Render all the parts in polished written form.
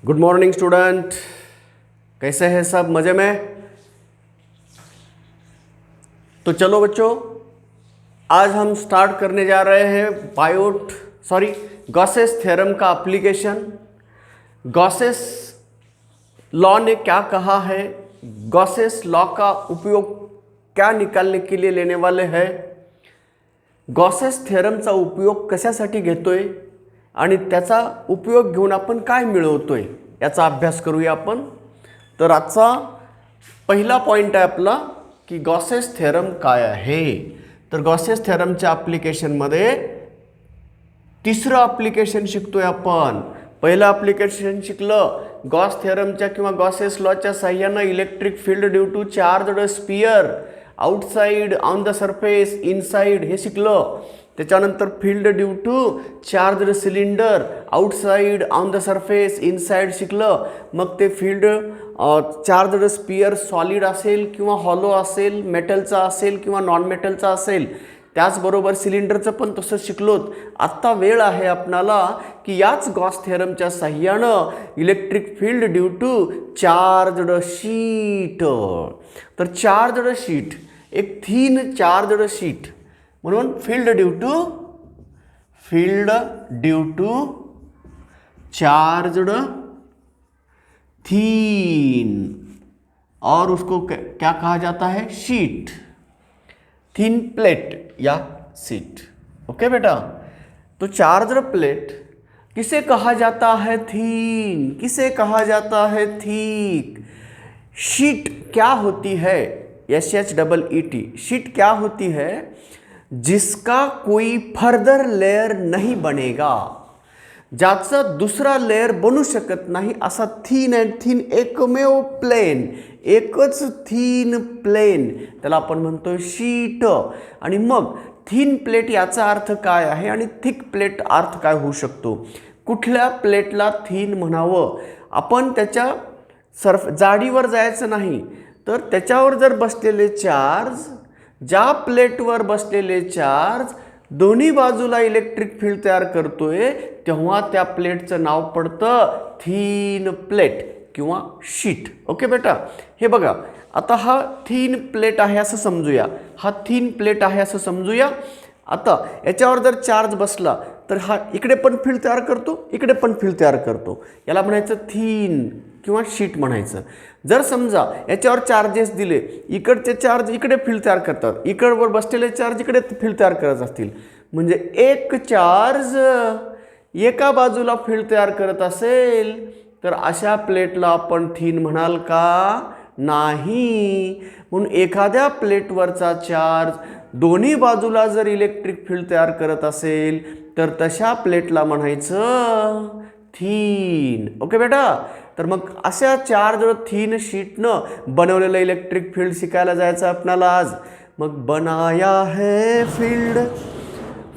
Good morning student, कैसे हैं सब? मज़े में? तो चलो बच्चों, आज हम स्टार्ट करने जा रहे हैं गॉसेस थ्योरम का एप्लीकेशन। गॉसेस लॉ ने क्या कहा है, गॉसेस लॉ का उपयोग क्या निकालने के लिए लेने वाले हैं, गॉसेस थ्योरमचा उपयोग कशासाठी घेतोय आणि त्याचा उपयोग घेऊन आपण काय मिळवतोय याचा अभ्यास करूया आपण। तर आजचा पहिला पॉइंट आहे आपला की गॉसेस थ्योरम काय आहे। तर गॉसेस थ्योरमच्या ॲप्लिकेशनमध्ये तिसरं ॲप्लिकेशन शिकतोय आपण। पहिलं ॲप्लिकेशन शिकलं गॉस थ्योरमच्या किंवा गॉसेस लॉच्या साहाय्यानं electric field due to charged sphere outside on the surface inside हे शिकलं। त्याच्यानंतर field due to charged cylinder outside on the surface inside शिकलं। मग ते फील्ड चार्जड स्फियर सॉलिड असेल किंवा हॉलो असेल, मेटलचा असेल किंवा नॉन मेटलचा असेल, त्याचबरोबर सिलेंडरचं पण तसंच शिकलोत। आत्ता वेळ आहे आपणाला की याच गॉस थ्योरमच्या साहाय्यानं electric field due to charged sheet, तर चार्जड शीट एक थीन चार्जड शीट म्हणून field due to charged thin, और उसको क्या कहा जाता है? शीट, थीन प्लेट या शीट। ओके बेटा, तो चार्जड प्लेट किसे कहा जाता है? थीन। किसे कहा जाता है? थीक। शीट क्या होती है? SHEET। शीट क्या होती है? जिसका कोई फर्दर लेयर नहीं बनेगा, ज्याचा दुसरा लेयर बनू शकत नाही असा थीन अँड थीन एकमेव प्लेन, एकच थीन प्लेन, त्याला आपण म्हणतोय शीट। आणि मग थीन प्लेट याचा अर्थ काय आहे आणि थिक प्लेट अर्थ काय होऊ शकतो? कुठल्या प्लेटला थीन म्हणावं? आपण त्याच्या जाडीवर जायचं नाही, तर त्याच्यावर जर बसलेले चार्ज, ज्या प्लेटवर बसलेले चार्ज दोन्ही बाजूला इलेक्ट्रिक फील्ड तयार करतोय, तेव्हा त्या प्लेटचं नाव पडतं थीन प्लेट किंवा शीट। ओके बेटा, हे बघा आता हा थीन प्लेट आहे असं समजूया, हा थीन प्लेट आहे असं समजूया। आता याच्यावर जर चार्ज बसला तर हा इकडे पण फील्ड तयार करतो, इकडे पण फील्ड तयार करतो, याला म्हणायचं थीन किंवा शीट म्हणायचं। जर समजा याच्यावर चार्जेस दिले, इकडचे चार्ज इकडे फील्ड तयार करतात, इकडवर बसलेले चार्ज इकडे फील्ड तयार करत असतील, म्हणजे एक चार्ज एका बाजूला फील्ड तयार करत असेल तर अशा प्लेटला आपण थीन म्हणाल का? नाही। म्हणून एखाद्या प्लेटवरचा चार्ज दोन्ही बाजूला जर इलेक्ट्रिक फील्ड तयार करत असेल तर तशा प्लेटला म्हणायचं थीन। ओके बेटा, तर मग अशा चार्ज थीन शीटनं बनवलेलं इलेक्ट्रिक फील्ड शिकायला जायचं आपल्याला आज। मग बनाया है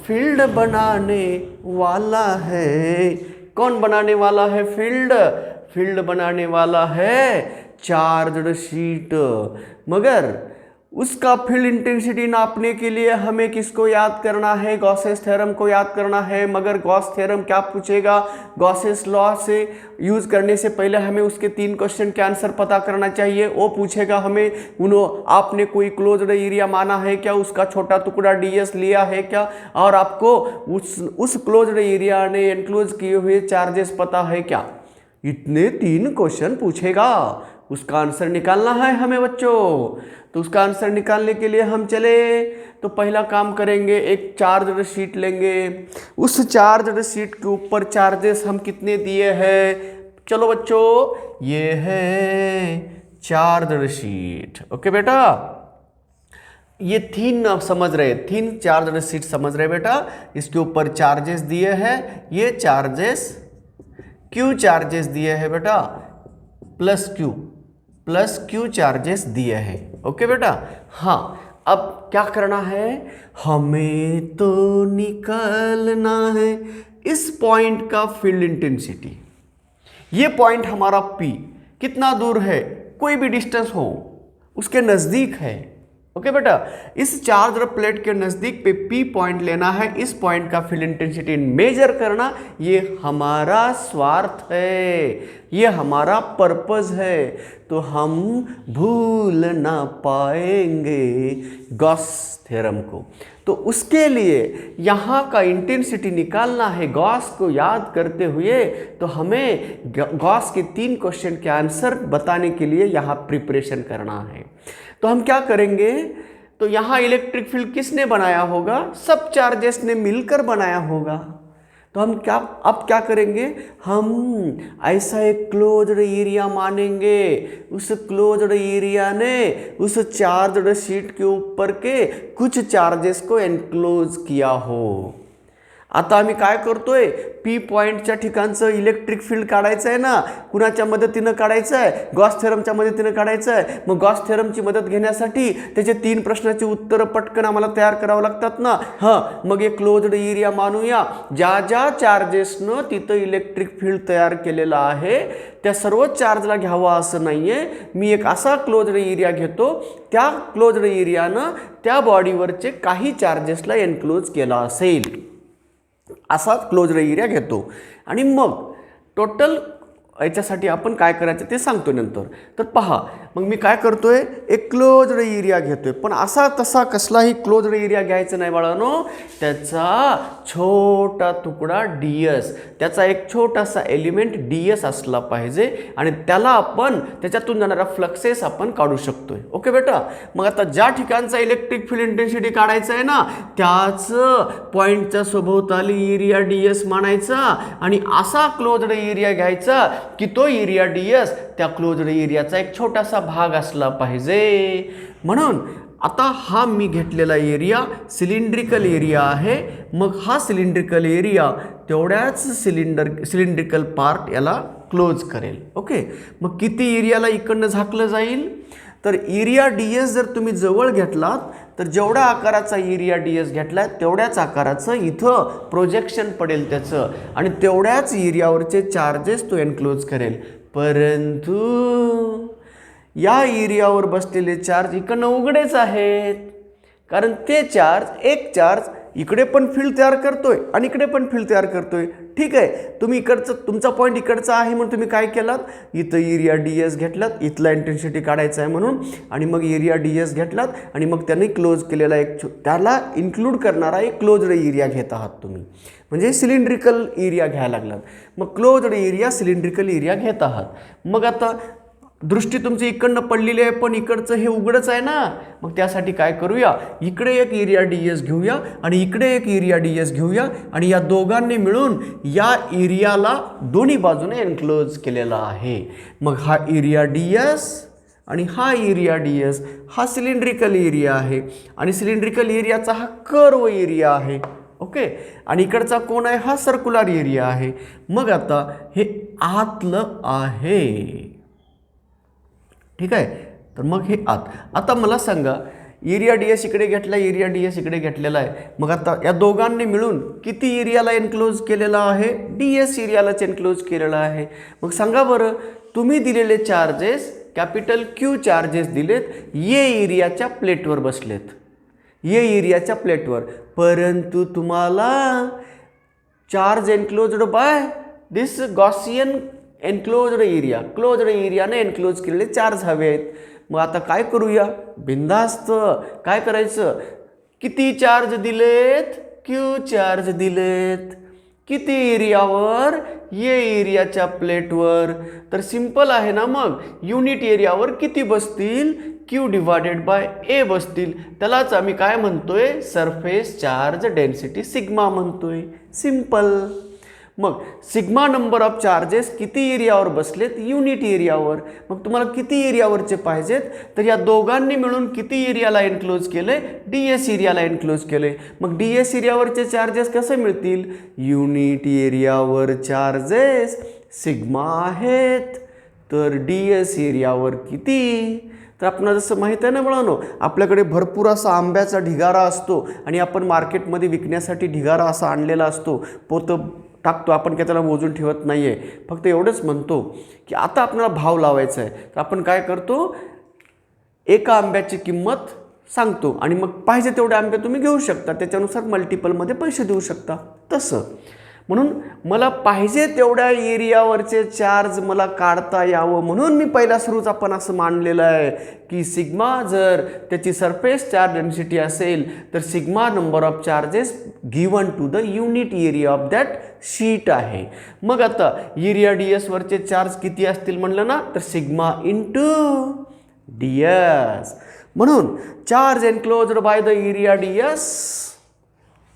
फील्ड बनाने वाला है, कौन बनाने वाला है? फील्ड बनाने वाला है चार्जड शीट। मगर उसका फील्ड इंटेंसिटी नापने के लिए हमें किसको याद करना है? गॉसेस थ्योरम को याद करना है। मगर गॉस थ्योरम क्या पूछेगा? गॉसेस लॉ से यूज़ करने से पहले हमें उसके 3 क्वेश्चन के आंसर पता करना चाहिए। वो पूछेगा हमें आपने कोई क्लोज्ड एरिया माना है क्या, उसका छोटा टुकड़ा ds लिया है क्या, और आपको उस क्लोज्ड एरिया ने एनक्लोज किए हुए चार्जेस पता है क्या? इतने 3 क्वेश्चन पूछेगा, उसका आंसर निकालना है हमें बच्चों। तो उसका आंसर निकालने के लिए हम चले तो पहला काम करेंगे, एक चार्जड शीट लेंगे, उस चार्जड शीट के ऊपर चार्जेस हम कितने दिए हैं? चलो बच्चों, ये है चार्जड शीट। ओके बेटा, ये थीन समझ रहे, थीन चार्जड शीट समझ रहे बेटा, इसके ऊपर चार्जेस दिए हैं, ये चार्जेस क्यू चार्जेस दिए हैं बेटा, प्लस क्यू चार्जेस दिए हैं। ओके बेटा, हाँ अब क्या करना है? हमें तो निकालना है इस पॉइंट का फील्ड इंटेंसिटी। ये पॉइंट हमारा P कितना दूर है? कोई भी डिस्टेंस हो उसके नज़दीक है, ओके बेटा, इस चार्ज प्लेट के नज़दीक पे P पॉइंट लेना है, इस पॉइंट का फील्ड इंटेंसिटी मेजर करना, ये हमारा स्वार्थ है, ये हमारा पर्पस है। तो हम भूल ना पाएंगे गॉस थ्योरम को। तो उसके लिए यहाँ का इंटेंसिटी निकालना है गॉस को याद करते हुए, तो हमें गॉस के 3 क्वेश्चन के आंसर बताने के लिए यहाँ प्रिपरेशन करना है। तो हम क्या करेंगे, तो यहाँ इलेक्ट्रिक फील्ड किसने बनाया होगा, सब चार्जेस ने मिलकर बनाया होगा। तो हम अब क्या करेंगे, हम ऐसा एक क्लोज्ड एरिया मानेंगे, उस क्लोज्ड एरिया ने उस चार्ज्ड शीट के ऊपर के कुछ चार्जेस को एनक्लोज किया हो। आता आम्ही काय करतोय, P पॉइंटच्या ठिकाणचं इलेक्ट्रिक फील्ड काढायचं आहे ना, कुणाच्या मदतीनं काढायचं आहे, गॉस थेरमच्या मदतीनं काढायचं आहे। मग गॉस थेरमची मदत घेण्यासाठी त्याचे 3 प्रश्नाची उत्तरं पटकन आम्हाला तयार करावं लागतात ना। हां, मग एक क्लोज्ड एरिया मानूया, ज्या ज्या चार्जेसनं तिथं इलेक्ट्रिक फील्ड तयार केलेलं आहे त्या सर्व चार्जला घ्यावा असं नाहीये। मी एक असा क्लोज्ड एरिया घेतो, त्या क्लोज्ड एरियानं त्या बॉडीवरचे काही चार्जेसला एनक्लोज केला असेल, असा क्लोज्ड एरिया घेतो। आणि मग टोटल याच्यासाठी आपण काय करायचं ते सांगतो नंतर। तर पहा, मग मी काय करतोय, एक क्लोज्ड एरिया घेतोय, पण असा तसा कसलाही क्लोज्ड एरिया घ्यायचा नाही बाळांनो, त्याचा छोटा तुकडा ds, त्याचा एक छोटासा एलिमेंट ds असला पाहिजे आणि त्याला आपण त्याच्यातून जाणारा फ्लक्सेस आपण काढू शकतोय। ओके बेटा, मग आता ज्या ठिकाणचा इलेक्ट्रिक फील्ड इंटेन्सिटी काढायचा आहे ना, त्याच पॉइंटच्या सभोवताली एरिया ds मानायचा आणि असा क्लोज्ड एरिया घ्यायचा की तो एरिया ds त्या क्लोज्ड एरियाचा एक छोटासा भाग असला पाहिजे। म्हणून आता हा मी घेतलेला एरिया सिलेंड्रिकल एरिया आहे, मग हा सिलेंड्रिकल एरिया तेवढ्याच सिलेंड्रिकल पार्ट याला क्लोज करेल। ओके, मग किती एरियाला इकडनं झाकलं जाईल, तर एरिया ds जर तुम्ही जवळ घेतलात तर जेवढा आकाराचा एरिया ds घेतला तेवढ्याच आकाराचं इथं प्रोजेक्शन पडेल त्याचं, आणि तेवढ्याच एरियावरचे चार्जेस तो एनक्लोज करेल। परंतु या एरियावर बसलेले चार्ज इकडनं उघडेच आहेत, कारण ते चार्ज, एक चार्ज इकडे पण फील्ड तयार करतोय आणि इकडे पण फील्ड तयार करतोय। ठीक आहे, तुम्ही इकडचं, तुमचा पॉईंट इकडचा आहे म्हणून तुम्ही काय केलात, इथं एरिया ds घेतलात, इथला इंटेन्सिटी काढायचा आहे म्हणून, आणि मग एरिया ds घेतलात आणि मग त्यांनी क्लोज केलेला एक त्याला इन्क्लूड करणारा एक क्लोज्ड एरिया घेत आहात तुम्ही, म्हणजे सिलेंड्रिकल एरिया घ्यायला लागलात। मग क्लोज्ड एरिया सिलेंड्रिकल एरिया घेत आहात। मग आता दृष्टी तुमची इकडनं पडलेली आहे, पण इकडचं हे उघडच आहे ना, मग त्यासाठी काय करूया, इकडे एक एरिया ds घेऊया आणि इकडे एक एरिया ds घेऊया, आणि या दोघांनी मिळून या एरियाला दोन्ही बाजूने एनक्लोज केलेला आहे। मग हा एरिया ds आणि हा एरिया ds हा सिलेंड्रिकल एरिया आहे, आणि सिलेंड्रिकल एरियाचा हा कर्व एरिया आहे। ओके, आणि इकडचा कोण आहे, हा सर्क्युलर एरिया आहे। मग आता हे आतलं आहे। ठीक आहे, तर मग हे आता मला सांगा, एरिया ds इकडे घेतला, एरिया ds इकडे घेतलेला आहे, मग आता या दोघांनी मिळून किती एरियाला एनक्लोज केलेला आहे, ds एरियालाच एनक्लोज केलेला आहे। मग सांगा बरं, तुम्ही दिलेले चार्जेस कॅपिटल Q चार्जेस दिलेत, ये एरियाच्या प्लेटवर बसलेत, ये एरियाच्या प्लेटवर, परंतु तुम्हाला charge enclosed by this Gaussian enclosed area, closed एरियाने एनक्लोज केलेले चार्ज हवे आहेत। मग आता काय करूया, बिंदास्त काय करायचं, किती चार्ज दिलेत, Q चार्ज दिलेत, किती एरियावर, ये एरियाच्या प्लेटवर, तर सिंपल आहे ना, मग युनिट एरियावर किती बसतील, Q डिवायडेड बाय A बसतील, त्यालाच आम्ही काय म्हणतोय, सरफेस चार्ज डेन्सिटी सिग्मा म्हणतोय, simple. Mug sigma number of charges किती एरियावर बसलेत, युनिट एरियावर, मग तुम्हाला किती एरियावरचे पाहिजेत, तर या दोघांनी मिळून किती एरियाला एनक्लोज केले, ds एरियाला एनक्लोज केले। मग ds एरियावरचे चार्जेस कसे मिळतील, युनिट एरियावर चार्जेस सिग्मा आहेत, तर ds एरियावर किती, तर आपल्याला जसं माहीत आहे ना मुलांनो, आपल्याकडे भरपूर असा आंब्याचा ढिगारा असतो आणि आपण मार्केटमध्ये विकण्यासाठी ढिगारा असा आणलेला असतो, पोतं टाकतो आपण, काय त्याला मोजून ठेवत नाही आहे, फक्त एवढंच म्हणतो की आता आपल्याला भाव लावायचा आहे, तर आपण काय करतो, एका आंब्याची किंमत सांगतो आणि मग पाहिजे तेवढे आंबे तुम्ही घेऊ शकता, त्याच्यानुसार मल्टिपलमध्ये पैसे देऊ शकता. तसं म्हणून मला पाहिजे तेवढ्या एरियावरचे चार्ज मला काढता यावं म्हणून मी पहिल्या सुरूच आपण असं मानलेलं आहे की सिग्मा जर त्याची सरफेस चार्ज डेन्सिटी असेल तर sigma number of charges given to the unit area of that sheet आहे. मग आता एरिया डी एसवरचे चार्ज किती असतील म्हणलं ना, तर सिग्मा इंटू डी एस. म्हणून charge enclosed by the area D S,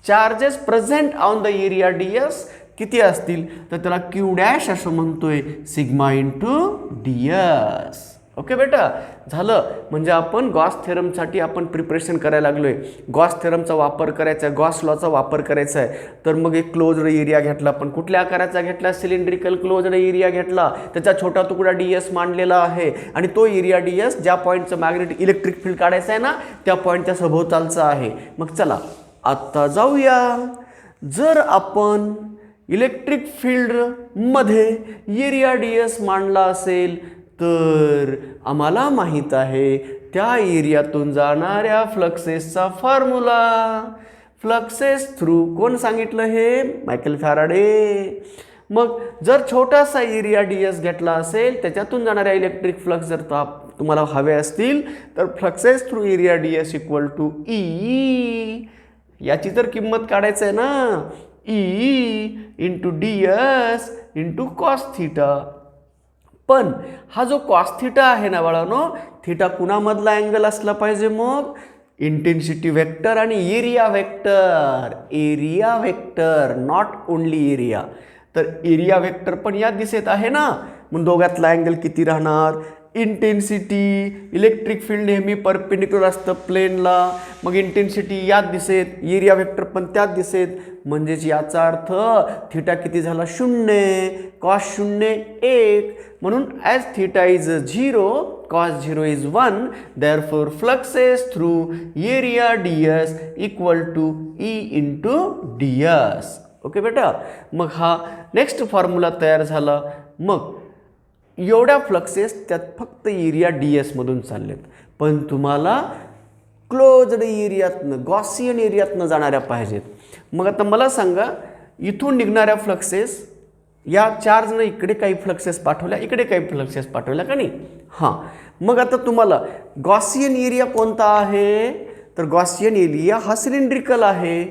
charges present on the area D S किती असतील तर त्याला क्यू डॅश असं म्हणतोय, sigma into D s. Okay बेटा, झालं. म्हणजे आपण गॉस थेरमसाठी आपण प्रिपरेशन करायला लागलोय. गॉस थेरमचा वापर करायचा आहे, गॉस लॉचा वापर करायचा आहे. तर मग एक क्लोज्ड एरिया घेतला आपण, कुठल्या आकाराचा घेतला, सिलेंड्रिकल क्लोज्ड एरिया घेतला, त्याचा छोटा तुकडा डी एस मांडलेला आहे आणि तो एरिया डी एस ज्या पॉईंटचं मॅग्नेटिक इलेक्ट्रिक फील्ड काढायचं आहे ना त्या पॉईंटच्या सभोवतालचा आहे. मग चला आत्ता जाऊया. जर आपण इलेक्ट्रिक फील्डमध्ये एरिया डी एस मांडला असेल तर आम्हाला माहीत आहे त्या एरियातून जाणाऱ्या फ्लक्सेसचा फॉर्म्युला. फ्लक्सेस थ्रू कोण सांगितलं हे, मायकेल फॅराडे. मग जर छोटासा एरिया डी एस घेतला असेल त्याच्यातून जाणाऱ्या इलेक्ट्रिक फ्लक्स जर तुम्हाला हवे असतील तर fluxes through area D S equal to E. याची तर किंमत काढायचं आहे ना, E into D S into cos theta. पण हा जो कॉस थिटा आहे ना बाळांनो, थिटा कुणामधला अँगल असला पाहिजे, मग इंटेन्सिटी वेक्टर आणि area vector. Area vector, not only area. तर एरिया वेक्टर पण या दिशेत आहे ना, मग दोघातला अँगल किती राहणार, इंटेन्सिटी. इलेक्ट्रिक फील्ड नेहमी परपेंडिक्युलर असतं प्लेनला, मग इंटेन्सिटी याच दिसेत, एरिया वेक्टर पण त्याच दिसेत. म्हणजेच याचा अर्थ थिटा किती झाला, 0, कॉस 0 1. म्हणून as theta is 0 cos 0 is 1, therefore fluxes through area D S equal to e into D s. Okay बेटा, मग हा नेक्स्ट फॉर्म्युला तयार झाला. मग एवढ्या फ्लक्सेस त्यात फक्त एरिया डी एसमधून चाललेत, पण तुम्हाला क्लोज्ड एरियातनं, गॉसियन एरियातनं जाणाऱ्या पाहिजेत. मग आता मला सांगा, इथून निघणाऱ्या फ्लक्सेस या चार्जनं इकडे काही फ्लक्सेस पाठवल्या, इकडे काही फ्लक्सेस पाठवल्या का नाही. हां, मग आता तुम्हाला गॉसियन एरिया कोणता आहे, तर गॉसियन एरिया हा सिलेंड्रिकल आहे.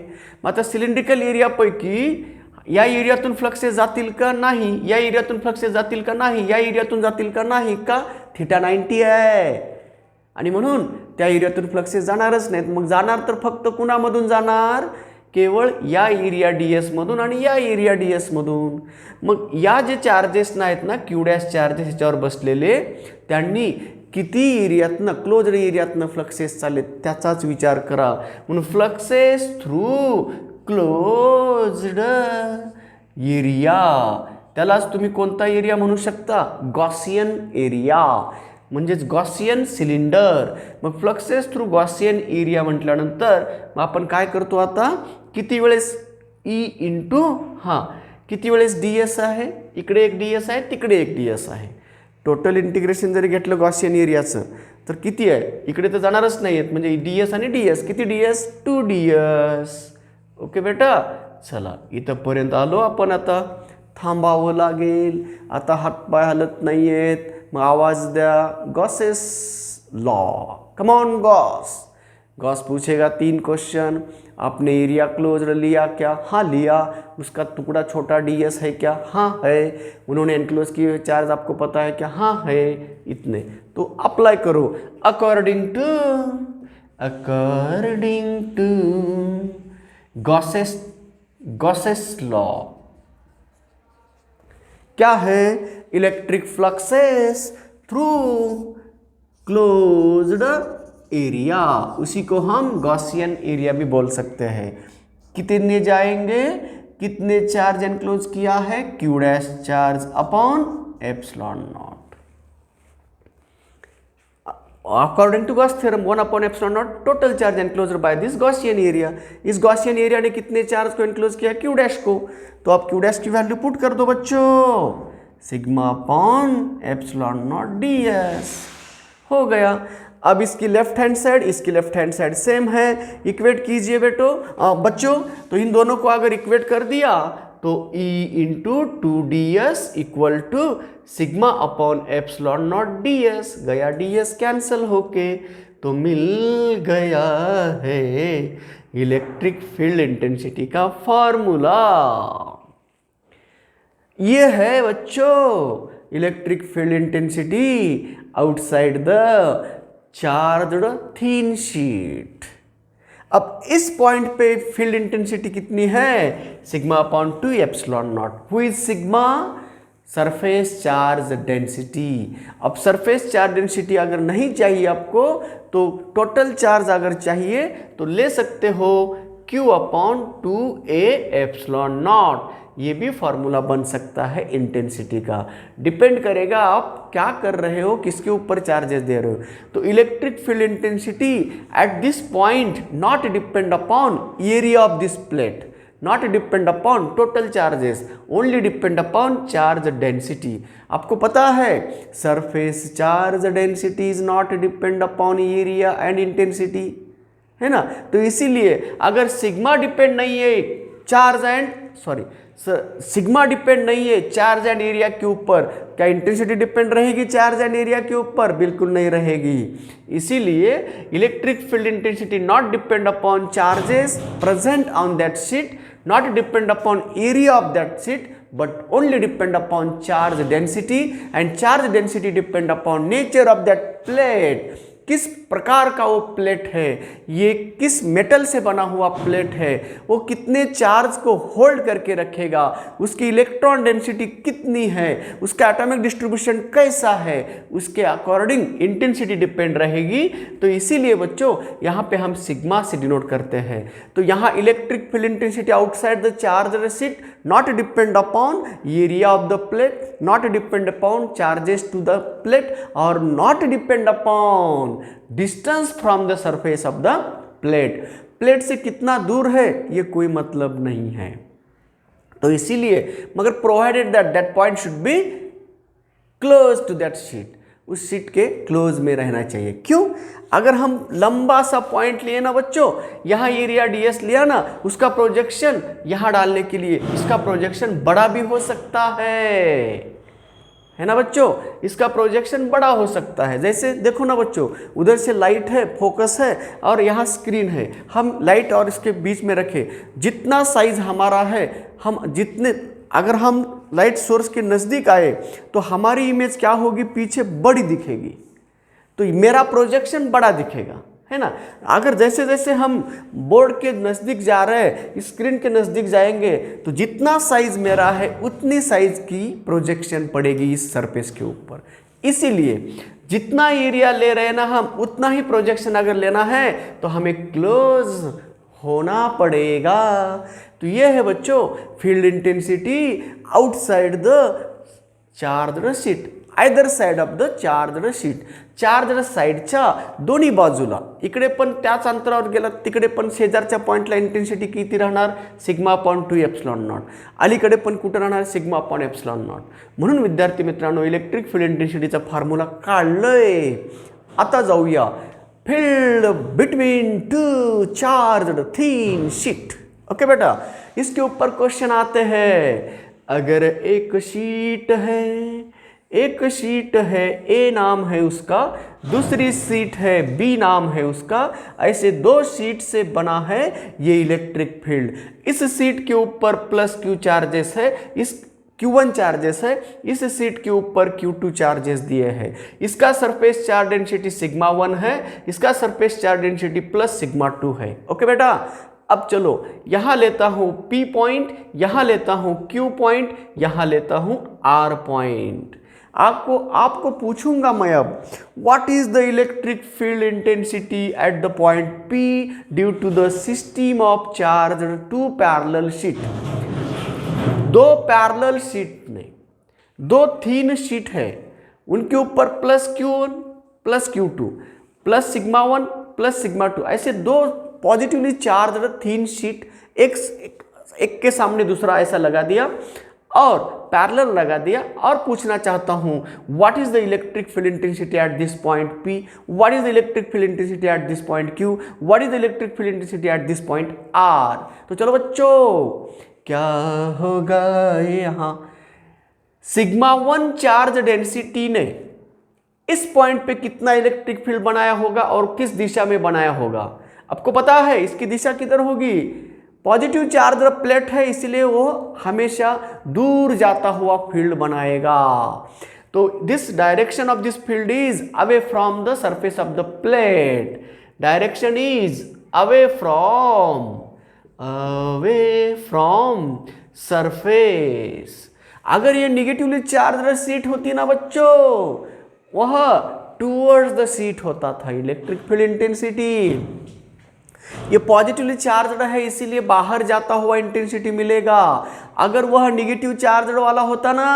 मग आता सिलेंड्रिकल एरियापैकी या एरियातून फ्लक्सेस जातील का नाही, या एरियातून फ्लक्सेस जातील का नाही, या एरियातून जातील का नाही, का थिटा 90 आहे आणि म्हणून त्या एरियातून फ्लक्सेस जाणारच नाहीत. मग जाणार तर फक्त कुणामधून जाणार, केवळ या एरिया डी एसमधून आणि या एरिया डी एसमधून. मग या जे चार्जेस नाहीत ना, क्यू डॅश चार्जेस ह्याच्यावर बसलेले, त्यांनी किती एरियातनं, क्लोज्ड एरियातनं फ्लक्सेस चाललेत त्याचाच विचार करा. म्हणून फ्लक्सेस थ्रू क्लोज्ड एरिया, त्यालाच तुम्ही कोणता एरिया म्हणू शकता, गॉसियन एरिया, म्हणजेच गॉसियन सिलेंडर. मग फ्लक्सेस थ्रू गॉसियन एरिया म्हटल्यानंतर मग आपण काय करतो आता, किती वेळेस ई इंटू किती वेळेस डी एस आहे, इकडे एक डी एस आहे, तिकडे एक डी एस आहे. टोटल इंटिग्रेशन जरी घेतलं गॉसियन एरियाचं तर किती आहे, इकडे तर जाणारच नाही आहेत, म्हणजे डी एस आणि डी एस, किती D S, 2 D s. Okay बेटा, चला इथंपर्यंत आलो आपण. आता थांबावं लागेल, आता हातपाय हलत नाही आहेत, मग आवाज द्या. Gauss's law, come on Gauss. Gauss पूछेगा 3 क्वेश्चन, आपने एरिया क्लोज लिया क्या, हाँ लिया. उसका टुकड़ा छोटा डी एस है क्या, हाँ है. उन्होंने एनक्लोज किए हुए चार्ज आपको पता है क्या, हाँ है. इतने तो अप्लाई करो अकॉर्डिंग टू गॉसेस लॉ. क्या है, electric fluxes through closed area, उसी को हम गॉसियन एरिया भी बोल सकते हैं. कितने जाएंगे, कितने चार्ज एनक्लोज किया है, q dash charge upon epsilon naught. According to Gauss theorem 1 upon epsilon naught total charge enclosed by this Gaussian area. इस गॉसियन एरिया ने कितने चार्ज को एनक्लोज किया, क्यू डैश को. तो आप क्यू डैश की वैल्यू पुट कर दो बच्चों, sigma upon epsilon not D S. हो गया. अब इसकी लेफ्ट हैंड साइड, इसकी लेफ्ट हैंड साइड सेम है, इक्वेट कीजिए बच्चों। तो इन दोनों को अगर इक्वेट कर दिया तो E into 2ds equal to sigma upon epsilon naught ds, गया ds कैंसल होके, तो मिल गया है इलेक्ट्रिक फील्ड इंटेंसिटी का फॉर्मूला। ये है बच्चों electric field intensity outside the charged thin sheet. अब इस पॉइंट पे फील्ड इंटेंसिटी कितनी है, sigma upon 2 epsilon naught. Who is sigma, surface charge density. अब सरफेस चार्ज डेंसिटी अगर नहीं चाहिए आपको, तो टोटल चार्ज अगर चाहिए तो ले सकते हो Q upon 2a epsilon not. ये भी फॉर्मूला बन सकता है इंटेंसिटी का। डिपेंड करेगा आप क्या कर रहे हो, किसके ऊपर चार्जेस दे रहे हो। तो electric field intensity at this point not depend upon area of this plate, not depend upon total charges, only depend upon charge density। आपको पता है surface charge density is not depend upon area and intensity, है ना। तो इसीलिए अगर sigma depend नहीं है चार्ज एंड सिग्मा डिपेंड नहीं है चार्ज एंड एरिया के ऊपर, क्या इंटेंसिटी डिपेंड रहेगी चार्ज एंड एरिया के ऊपर? बिल्कुल नहीं रहेगी। इसीलिए electric field intensity not depend upon charges present on that sheet, not depend upon area of that sheet, but only depend upon charge density, and charge density depend upon nature of that plate। किस प्रकार का वो plate है, ये किस metal से बना हुआ प्लेट है, वो कितने चार्ज को होल्ड करके रखेगा, उसकी इलेक्ट्रॉन डेंसिटी कितनी है, उसका एटॉमिक डिस्ट्रीब्यूशन कैसा है, उसके अकॉर्डिंग इंटेंसिटी डिपेंड रहेगी। तो इसीलिए बच्चों यहाँ पे हम सिग्मा से डिनोट करते हैं। तो यहाँ electric field intensity outside the charge sheet not depend upon area of the plate, not depend upon charges to the plate, और not depend upon distance from the surface of the plate. Plate से कितना दूर है ये कोई मतलब नहीं है। तो इसीलिए मगर provided that that point should be close to that sheet, उस शीट के क्लोज में रहना चाहिए। क्यों? अगर हम लंबा सा पॉइंट लिए ना बच्चों, यहाँ एरिया ds लिया ना, उसका प्रोजेक्शन यहाँ डालने के लिए इसका प्रोजेक्शन बड़ा भी हो सकता है ना बच्चों, इसका प्रोजेक्शन बड़ा हो सकता है। जैसे देखो ना बच्चों, उधर से लाइट है, फोकस है, और यहाँ स्क्रीन है, हम लाइट और इसके बीच में रखें, जितना साइज हमारा है, हम जितने अगर हम लाइट सोर्स के नज़दीक आए तो हमारी इमेज क्या होगी, पीछे बड़ी दिखेगी, तो मेरा प्रोजेक्शन बड़ा दिखेगा, है ना। अगर जैसे जैसे हम बोर्ड के नज़दीक जा रहे हैं, स्क्रीन के नज़दीक जाएंगे, तो जितना साइज मेरा है उतनी साइज की प्रोजेक्शन पड़ेगी इस सरफेस के ऊपर। इसीलिए जितना एरिया ले रहे हैं ना हम, उतना ही प्रोजेक्शन अगर लेना है तो हमें क्लोज होना पड़ेगा। तो ये है बच्चों field intensity outside the charged sheet, either side of the charged sheet. Charged साईडच्या दोन्ही बाजूला, इकडे पण त्याच अंतरावर गेला, तिकडे पण शेजारच्या पॉईंटला इंटेन्सिटी किती राहणार, सिग्मा अपॉन 2 एप्सिलॉन नॉट, अलीकडे पण कुठे राहणार, सिग्मा अपॉन एप्सिलॉन नॉट। म्हणून विद्यार्थी मित्रांनो, इलेक्ट्रिक फील्ड इंटेन्सिटीचा फॉर्म्युला काढलंय। आता जाऊया field between to charged thin sheet. Okay बेटा, इसके ऊपर क्वेश्चन आते हैं। अगर एक शीट है, ए नाम है उसका, दूसरी शीट है बी नाम है उसका, ऐसे दो शीट से बना है ये इलेक्ट्रिक फील्ड। इस शीट के ऊपर प्लस क्यू चार्जेस है, इस Q1 चार्जेस है, इस शीट के ऊपर Q2 चार्जेस दिए हैं। इसका सरफेस चार्ज डेंसिटी सिग्मा 1 है, इसका surface charge density plus sigma 2 है। ओके बेटा, अब चलो यहाँ लेता हूँ P पॉइंट, यहाँ लेता हूँ Q पॉइंट, यहाँ लेता हूँ R पॉइंट। आपको पूछूंगा मैं अब, what is the electric field intensity at the point P due to the system of charge two parallel sheet. दो पैरेलल शीट में दो थिन शीट है, उनके ऊपर plus Q1 plus Q2 plus sigma 1 plus sigma 2, ऐसे दो positively charge thin sheet, एक के सामने दूसरा ऐसा लगा दिया। और पैरेलल लगा दिया और पूछना चाहता हूं what is the electric field intensity at this point P, what is the electric field intensity at this point Q, what is the electric field intensity at this point R। तो चलो बच्चों क्या होगा यहां, सिग्मा 1 चार्ज डेंसिटी ने इस point पे कितना इलेक्ट्रिक फील्ड बनाया होगा और किस दिशा में बनाया होगा। आपको पता है इसकी दिशा किधर होगी, पॉजिटिव चार्ज प्लेट है इसलिए वो हमेशा दूर जाता हुआ फील्ड बनाएगा। तो this direction of this field is away from the surface of the plate, direction is away from surface. अगर ये निगेटिवली चार्ज शीट होती ना बच्चों, वह टूवर्ड्स द शीट होता था इलेक्ट्रिक फील्ड इंटेंसिटी। ये पॉजिटिवली चार्जड है इसीलिए बाहर जाता हुआ इंटेंसिटी मिलेगा। अगर वह निगेटिव चार्जड वाला होता ना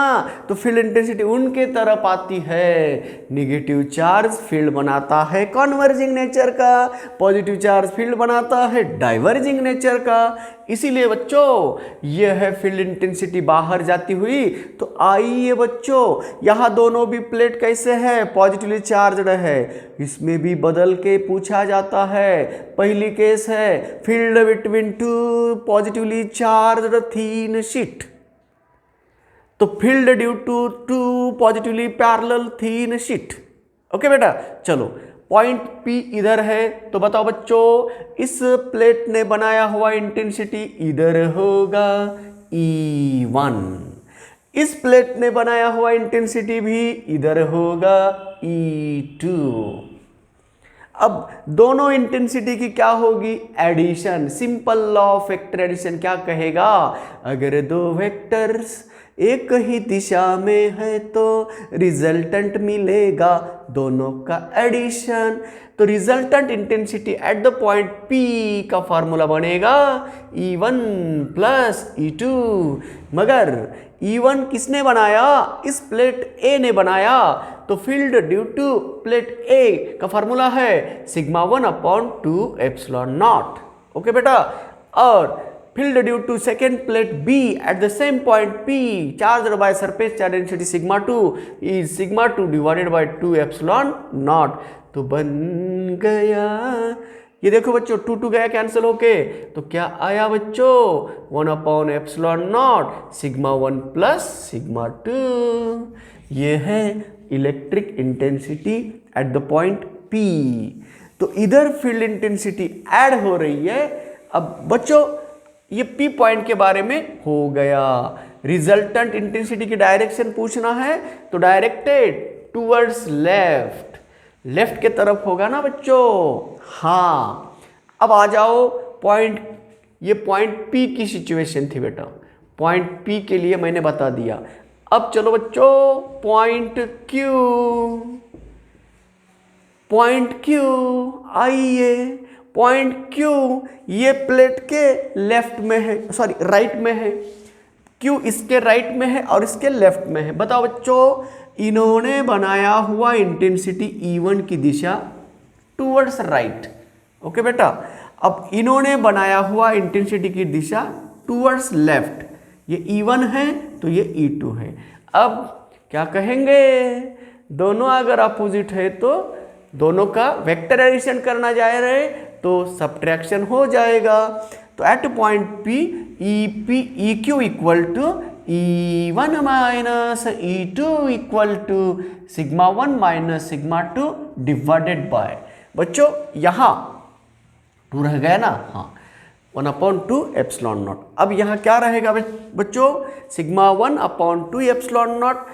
तो फील्ड इंटेंसिटी उनके तरफ आती है। निगेटिव चार्ज फील्ड बनाता है कन्वर्जिंग नेचर का, पॉजिटिव चार्ज फील्ड बनाता है डाइवर्जिंग नेचर का। इसीलिए बच्चों यह है फील्ड इंटेंसिटी बाहर जाती हुई। तो आइए बच्चों यहाँ दोनों भी प्लेट कैसे है, पॉजिटिवली चार्जड है, इसमें भी बदल के पूछा जाता है। पहली केस है field between two positively charged thin sheet, तो field due to two positively parallel thin sheet. Okay बेटा, चलो पॉइंट P इधर है, तो बताओ बच्चों इस प्लेट ने बनाया हुआ इंटेंसिटी इधर होगा E1, इस प्लेट ने बनाया हुआ इंटेंसिटी भी इधर होगा E2। अब दोनों इंटेंसिटी की क्या होगी, addition, simple law of vector addition क्या कहेगा, अगर दो वेक्टर्स एक ही दिशा में है तो रिजल्टेंट मिलेगा दोनों का एडिशन। तो resultant intensity at the point P का फॉर्मूला बनेगा E1 प्लस E2। मगर E1 किसने बनाया, इस प्लेट A ने बनाया, तो field due to plate A का फॉर्मूला है sigma 1 upon 2 epsilon not. Okay बेटा, और field due to second plate B at the same point P charged by surface charge density sigma 2 is sigma 2 divided by 2 epsilon not. तो बन गया, ये देखो बच्चों 2 2 गया कैंसिल होके, तो क्या आया बच्चों 1 upon epsilon not sigma 1 plus sigma 2। ये है electric intensity at the point P। तो इधर फील्ड इंटेंसिटी ऐड हो रही है। अब बच्चों ये P पॉइंट के बारे में हो गया। रिजल्टेंट इंटेंसिटी की डायरेक्शन पूछना है तो डायरेक्टेड टूवर्ड्स लेफ्ट, लेफ्ट के तरफ होगा ना बच्चों। हाँ, अब आ जाओ पॉइंट, ये पॉइंट P की सिचुएशन थी बेटा, पॉइंट P के लिए मैंने बता दिया। अब चलो बच्चों पॉइंट Q, पॉइंट Q आइए, पॉइंट Q ये प्लेट के लेफ्ट में है, सॉरी राइट में है, Q इसके राइट में है और इसके लेफ्ट में है। बताओ बच्चों इन्होंने बनाया हुआ इंटेंसिटी E1 की दिशा टूवर्ड्स राइट। ओके बेटा, अब इन्होंने बनाया हुआ इंटेंसिटी की दिशा टूवर्ड्स लेफ्ट, ये E1 है तो ये E2 है। अब क्या कहेंगे, दोनों अगर अपोजिट है तो दोनों का वेक्टर एडिशन करना जा रहे तो सब्ट्रैक्शन हो जाएगा। तो at point P EQ equal to E1 minus E2 equal to sigma 1 minus sigma 2 divided by, बच्चों यहाँ 2 रह गया ना, हाँ 1 अपॉन 2 एप्सिलॉन नॉट। अब यहाँ क्या रहेगा बच्चों, sigma 1 upon 2 epsilon not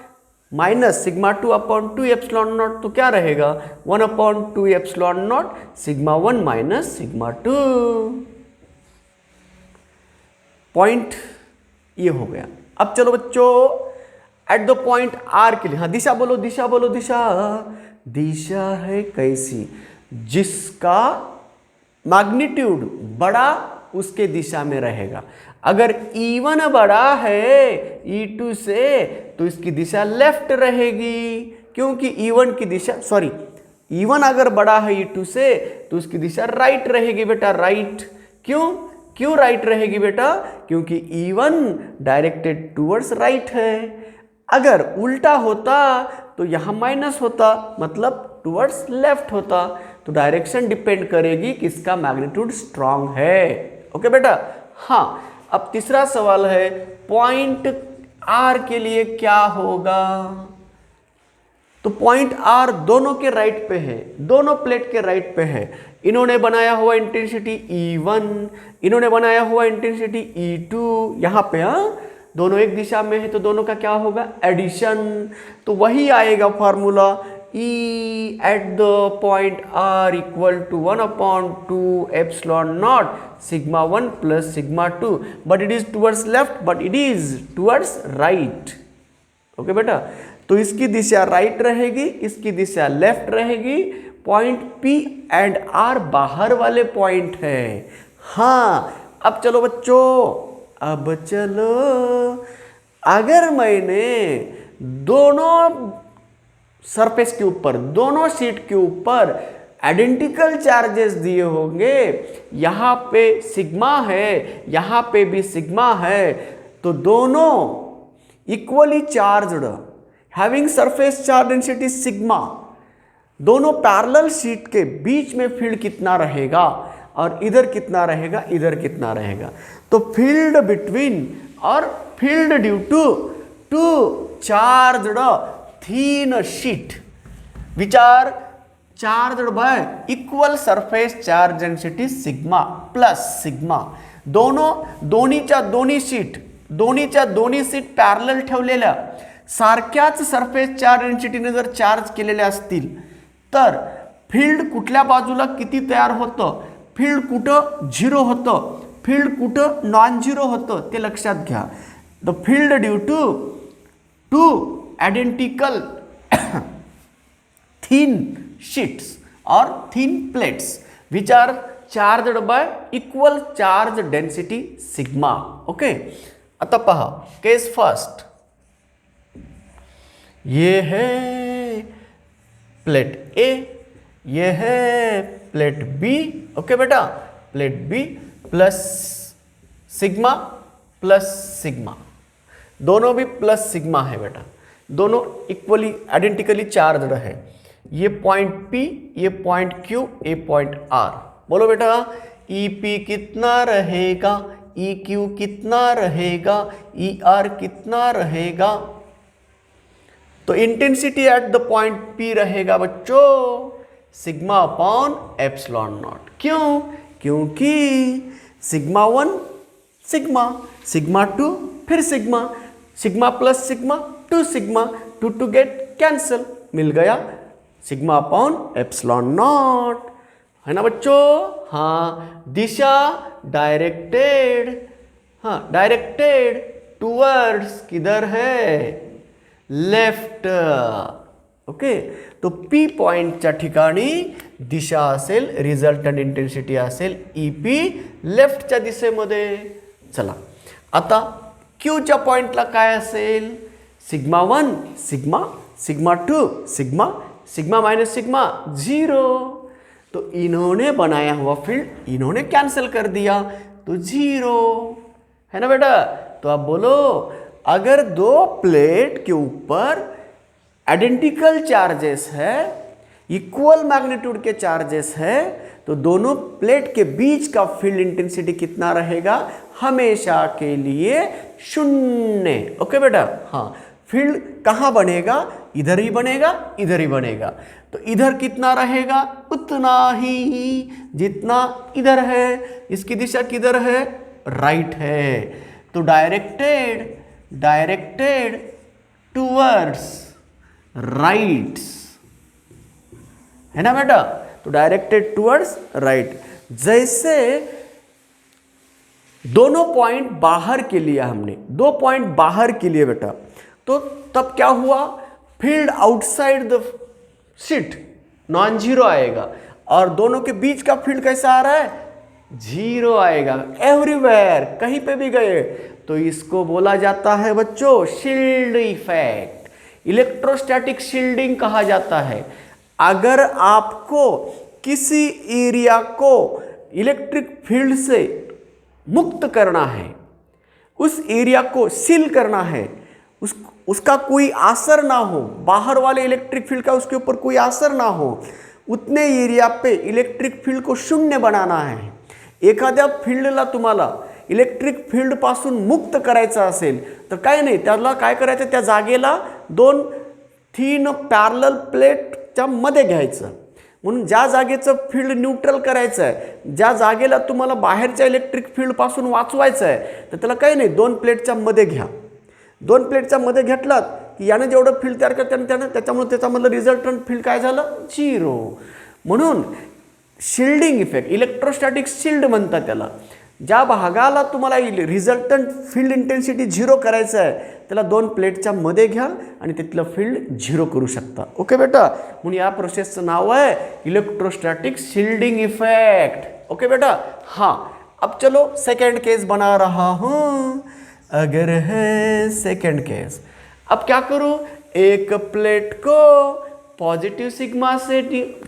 minus sigma 2 upon 2 epsilon not, तो क्या रहेगा 1 upon 2 epsilon not sigma 1 minus sigma 2। Point ये हो गया। अब चलो बच्चों एट द पॉइंट R के लिए, हाँ दिशा बोलो, दिशा बोलो, दिशा, दिशा है कैसी, जिसका मैग्नीट्यूड बड़ा उसके दिशा में रहेगा। अगर E1 बड़ा है E2 से तो इसकी दिशा लेफ्ट रहेगी, क्योंकि E1 की दिशा, सॉरी E1 अगर बड़ा है E2 से तो उसकी दिशा राइट रहेगी बेटा, राइट। क्यों, क्यों राइट रहेगी बेटा? क्योंकि E1 डायरेक्टेड टूवर्ड्स राइट है। अगर उल्टा होता तो यहाँ माइनस होता, मतलब टूवर्ड्स लेफ्ट होता। तो डायरेक्शन डिपेंड करेगी किसका मैग्नीट्यूड स्ट्रांग है। ओके बेटा? हाँ, अब तीसरा सवाल है, पॉइंट R के लिए क्या होगा? तो पॉइंट R दोनों के राइट पे है, दोनों प्लेट के राइट पे है। इन्होंने बनाया हुआ इंटेंसिटी E1, इन्होंने बनाया हुआ इंटेंसिटी E2 यहाँ पे। हाँ, दोनों एक दिशा में है तो दोनों का क्या होगा? एडिशन। तो वही आएगा formula, E at the point R equal to 1/2 epsilon naught sigma 1 plus sigma 2, but it is towards left, but it is towards right। Okay बेटा? तो इसकी दिशा राइट रहेगी, इसकी दिशा लेफ्ट रहेगी। पॉइंट P एंड R बाहर वाले पॉइंट है। हाँ, अब चलो बच्चों, अब चलो, अगर मैंने दोनों सरफेस के ऊपर, दोनों शीट के ऊपर आइडेंटिकल चार्जेस दिए होंगे, यहाँ पे सिग्मा है, यहाँ पे भी सिग्मा है, तो दोनों equally charged having surface charge density sigma, दोनों पैरेलल शीट के बीच में फील्ड कितना रहेगा, और इधर कितना रहेगा, इधर कितना रहेगा? तो फील्ड बिटवीन और field due to charged thin sheet which are charged by equal surface charge density sigma plus sigma। दोन्हीच्या दोन्ही सीट पॅरलल ठेवलेल्या सारख्याच सरफेस चार्ज डेन्सिटीने जर चार्ज केलेल्या असतील तर फील्ड कुठल्या बाजूला किती तयार होतं, फील्ड कुठं झिरो होतं, फील्ड कुठं नॉन झिरो होतं, ते लक्षात घ्या। The field due to identical thin sheets or thin plates which are charged by equal charge density sigma। Okay, आता पहा केस फर्स्ट, ये है प्लेट A, ये है प्लेट B। ओके बेटा, plate B plus sigma plus sigma, दोनों भी plus sigma है बेटा, दोनों इक्वली आइडेंटिकली चार्ज्ड है। ये पॉइंट P, ये पॉइंट Q, ये पॉइंट R। बोलो बेटा, EP कितना रहेगा, EQ कितना रहेगा, ER कितना रहेगा? तो intensity at the point P रहेगा बच्चों सिग्मा अपॉन एप्सिलॉन नॉट। क्यों? क्योंकि सिग्मा 1 सिग्मा, सिग्मा 2 फिर sigma, sigma plus sigma 2 sigma, 2 get cancel, मिल गया सिग्मा अपॉन एप्सिलॉन नॉट, है ना बच्चों? हाँ, दिशा डायरेक्टेड, हाँ डायरेक्टेड टूवर्ड्स किधर है? लेफ्ट। ओके, तो P पॉइंटच्या ठिकाणी दिशा असेल, रिझल्टंट इंटेन्सिटी असेल EP लेफ्टच्या दिशेमध्ये। चला, आता Qच्या पॉइंटला काय असेल? Sigma 1 sigma, sigma 2 sigma, sigma minus sigma 0। तो इन्होंने बनाया हुआ फील्ड इन्होंने कैंसिल कर दिया, तो 0, है ना बेटा? तो अब बोलो, अगर दो प्लेट के ऊपर आइडेंटिकल चार्जेस है, इक्वल मैग्नीट्यूड के चार्जेस है, तो दोनों प्लेट के बीच का फील्ड इंटेंसिटी कितना रहेगा? हमेशा के लिए 0। ओके बेटा? हाँ, फील्ड कहाँ बनेगा? इधर ही बनेगा, इधर ही बनेगा। तो इधर कितना रहेगा? उतना ही जितना इधर है। इसकी दिशा किधर है? राइट है। तो डायरेक्टेड टूवर्ड्स राइट, है ना बेटा? तो डायरेक्टेड टूवर्ड्स राइट। जैसे दोनों पॉइंट बाहर के लिए, हमने 2 पॉइंट बाहर के लिए बेटा, तो तब क्या हुआ? Field outside the sheet non zero आएगा, और दोनों के बीच का फील्ड कैसा आ रहा है? 0 आएगा एवरीवेयर, कहीं पे भी गए। तो इसको बोला जाता है बच्चों शील्ड इफेक्ट, इलेक्ट्रोस्टैटिक शील्डिंग कहा जाता है। अगर आपको किसी एरिया को इलेक्ट्रिक फील्ड से मुक्त करना है, उस एरिया को सील करना है, उसका कोई असर ना हो, बाहर वाले इलेक्ट्रिक फील्ड का उसके ऊपर कोई असर ना हो, उतने एरिया पे इलेक्ट्रिक फील्ड को शून्य बनाना आहे. एखाद्या फील्डला तुम्हाला इलेक्ट्रिक फील्ड पासून मुक्त करायचं असेल तर काय नाही, त्याला काय करायचं, त्या जागेला 2 थिन पॅरलल प्लेटच्या मध्ये घ्यायचं. म्हणून ज्या जागेचं फील्ड न्यूट्रल करायचं आहे, ज्या जागेला तुम्हाला बाहेरच्या इलेक्ट्रिक फील्ड पासून वाचवायचं आहे, तर त्याला काही नाही, 2 प्लेटच्या मध्ये घ्या. 2 प्लेटच्या मध्ये घेतलात की याने जेवढं फील्ड तयार करतं त्यानं त्याच्यामुळे त्याच्यामधलं रिझल्टंट फील्ड काय झालं, 0. म्हणून शिल्डिंग इफेक्ट, इलेक्ट्रोस्टॅटिक शिल्ड म्हणतात त्याला. ज्या भागाला तुम्हाला रिझल्टंट फील्ड इंटेन्सिटी 0 करायचं आहे त्याला 2 प्लेटच्या मध्ये घ्या आणि तिथलं फील्ड 0 करू शकता. ओके बेटा, म्हणून या प्रोसेसचं नाव आहे इलेक्ट्रोस्टॅटिक शिल्डिंग इफेक्ट. ओके बेटा. हाँ, अब चलो सेकेंड केस बना रहा हूँ. अगर है सेकेंड केस, अब क्या करूँ, एक प्लेट को पॉजिटिव सिग्मा से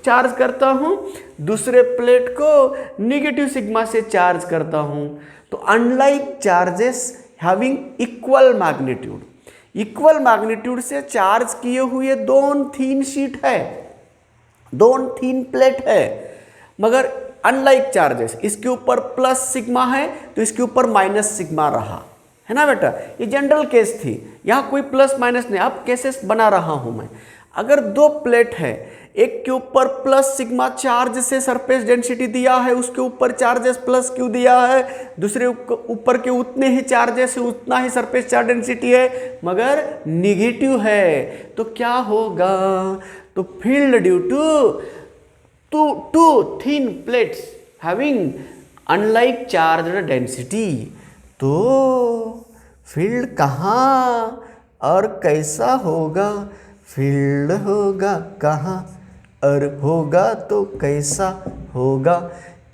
चार्ज करता हूँ, दूसरे प्लेट को निगेटिव सिग्मा से चार्ज करता हूँ. तो unlike charges having equal magnitude, equal magnitude से चार्ज किए हुए 2 थीन शीट है, 2 थीन प्लेट है, मगर अनलाइक चार्जेस, इसके ऊपर प्लस सिग्मा है तो इसके ऊपर माइनस सिग्मा रहा है ना बेटा. ये जनरल केस थी, यहाँ कोई प्लस माइनस नहीं. अब केसेस बना रहा हूँ मैं. अगर 2 प्लेट है, एक के ऊपर प्लस सिग्मा चार्ज से सरफेस डेंसिटी दिया है, उसके ऊपर चार्जेस प्लस क्यू दिया है, दूसरे ऊपर के उतने ही चार्जेस है, उतना ही सरफेस चार्ज डेंसिटी है, मगर निगेटिव है, तो क्या होगा, तो field due to two thin plates having unlike charge density, तो फील्ड कहाँ और कैसा होगा, फील्ड होगा कहाँ और होगा तो कैसा होगा.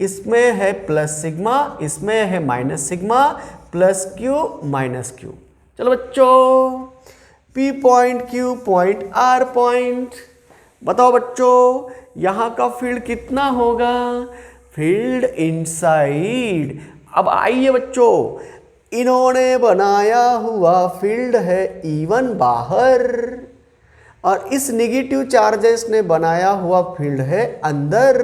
इसमें है प्लस सिग्मा, इसमें है minus sigma, plus Q minus Q. चलो बच्चों, P point, Q point, R point, बताओ बच्चों यहाँ का फील्ड कितना होगा, फील्ड इनसाइड. अब आइए बच्चों, इन्होंने बनाया हुआ फील्ड है E1 बाहर और इस निगेटिव चार्जेस ने बनाया हुआ फील्ड है अंदर,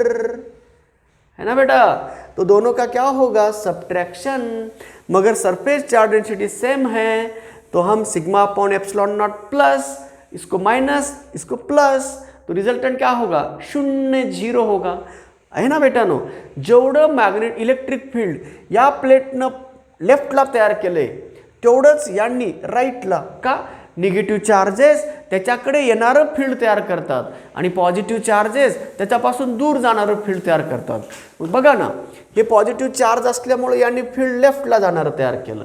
है ना बेटा. तो दोनों का क्या होगा, सब्ट्रैक्शन, मगर सरफेस चार्ज डेंसिटी सेम है, तो हम sigma upon epsilon not plus, इसको माइनस इसको प्लस, तो रिजल्टंट क्या होगा, 0 0 होगा, है ना बेटा नो. जेवढं मॅग्नेट इलेक्ट्रिक फील्ड या प्लेटनं लेफ्टला तयार केले तेवढंच यांनी राईटला, का, निगेटिव्ह चार्जेस त्याच्याकडे येणारं फील्ड तयार करतात आणि पॉझिटिव्ह चार्जेस त्याच्यापासून दूर जाणारं फील्ड तयार करतात. बघा ना, हे पॉझिटिव्ह चार्ज असल्यामुळे यांनी फील्ड लेफ्टला जाणारं तयार केलं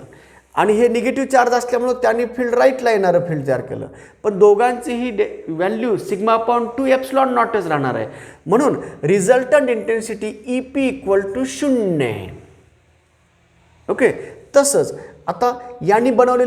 आणि हे निगेटिव्ह चार्ज असल्यामुळे त्यांनी फील्ड राईटला येणारं फील्ड तयार केलं. पण दोघांचीही व्हॅल्यू सिग्मा अपॉन 2 एप्सिलॉन नॉटच राहणार आहे. म्हणून रिझल्टंट इंटेन्सिटी EP = 0. ओके. तसंच आता यांनी बनवलेलं